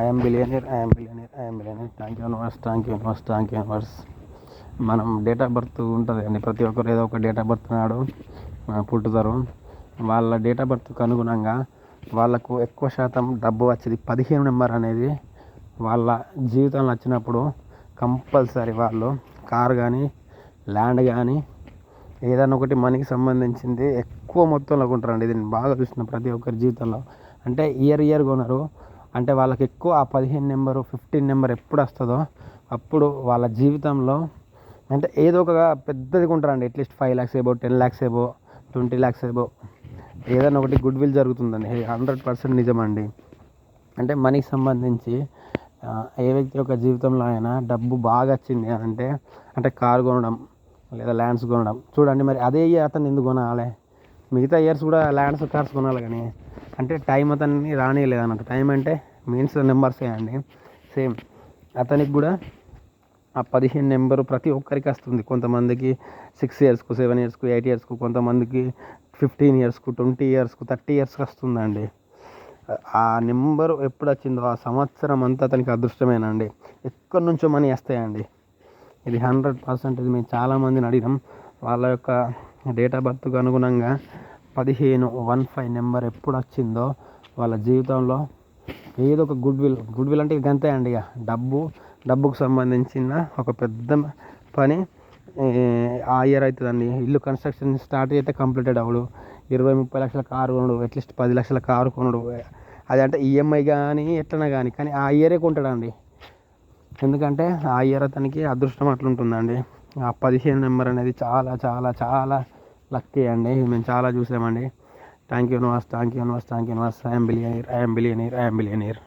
I'm billionaire, I'm billionaire, I'm billionaire. Thank you universe, thank you universe, thank you universe. మనం date of birth ఉంటుంది అండి, ప్రతి ఒక్కరు ఏదో ఒక డేట్ ఆఫ్ బర్త్ నాడు పుట్టుతారు. వాళ్ళ డేట్ ఆఫ్ బర్త్కి అనుగుణంగా వాళ్ళకు ఎక్కువ శాతం డబ్బు వచ్చేది 15 నెంబర్ అనేది వాళ్ళ జీవితంలో వచ్చినప్పుడు కంపల్సరీ వాళ్ళు కార్ కానీ ల్యాండ్ కానీ ఏదైనా ఒకటి మనీకి సంబంధించింది ఎక్కువ మొత్తంలో కొంటారండి. ఇది నేను బాగా చూసిన ప్రతి ఒక్కరి జీవితంలో. అంటే ఇయర్ కొనరు, అంటే వాళ్ళకి ఎక్కువ ఆ 15 నెంబరు 15 నెంబర్ ఎప్పుడు వస్తుందో అప్పుడు వాళ్ళ జీవితంలో అంటే ఏదో ఒక పెద్దది కొంటారండి. అట్లీస్ట్ 5 lakhs ఏబో, 10 lakhs ఏబో, 20 lakhs ఏబో ఏదైనా ఒకటి గుడ్ విల్ జరుగుతుందండి. 100% నిజమండి. అంటే మనీకి సంబంధించి ఏ వ్యక్తి యొక్క జీవితంలో అయినా డబ్బు బాగా వచ్చింది అంటే కారు కొనడం లేదా ల్యాండ్స్ కొనడం. చూడండి మరి అదే ఇయర్ అతను ఎందుకు కొనాలి? మిగతా ఇయర్స్ కూడా ల్యాండ్స్ కార్స్ కొనాలి, కానీ అంటే టైం అతన్ని రానియలేదు అన్నట్టు. టైం అంటే మీన్స్ నెంబర్సే అండి. సేమ్ అతనికి కూడా ఆ 15 నెంబరు ప్రతి ఒక్కరికి వస్తుంది. కొంతమందికి 6 yearsకు, 7 yearsకు, 8 yearsకు, కొంతమందికి 15 yearsకు, 20 yearsకు, 30 yearsకి వస్తుందండి. ఆ నెంబరు ఎప్పుడు వచ్చిందో ఆ సంవత్సరం అంతా అతనికి అదృష్టమేనండి. ఎక్కడి నుంచో మనీ వస్తాయండి. ఇది 100%. ఇది మేము చాలామందిని అడిగినాం. వాళ్ళ యొక్క డేట్ ఆఫ్ బర్త్కు అనుగుణంగా 15 నెంబర్ ఎప్పుడు వచ్చిందో వాళ్ళ జీవితంలో ఏదో ఒక గుడ్ విల్ అంటే ఇక అంతే అండి. ఇక డబ్బుకు సంబంధించిన ఒక పెద్ద పని ఆ ఇయర్ అవుతుందండి. ఇల్లు కన్స్ట్రక్షన్ స్టార్ట్ అయితే కంప్లీటెడ్ అవ్వడు. 20-30 లక్షల కారు కొనడు, అట్లీస్ట్ 10 లక్షల కారు కొనడు. అది అంటే ఈఎంఐ కానీ ఎట్లన్నా కానీ ఆ ఇయరే కొంటాడండి. ఎందుకంటే ఆ ఇయర్ అతనికి అదృష్టం అట్లుంటుందండి. ఆ 15 నెంబర్ అనేది చాలా చాలా చాలా లక్కీ అండి. మేము చాలా చూసామండి. Thank you universe, thank you universe, thank you universe. I'm billionaire, I'm billionaire, I'm billionaire.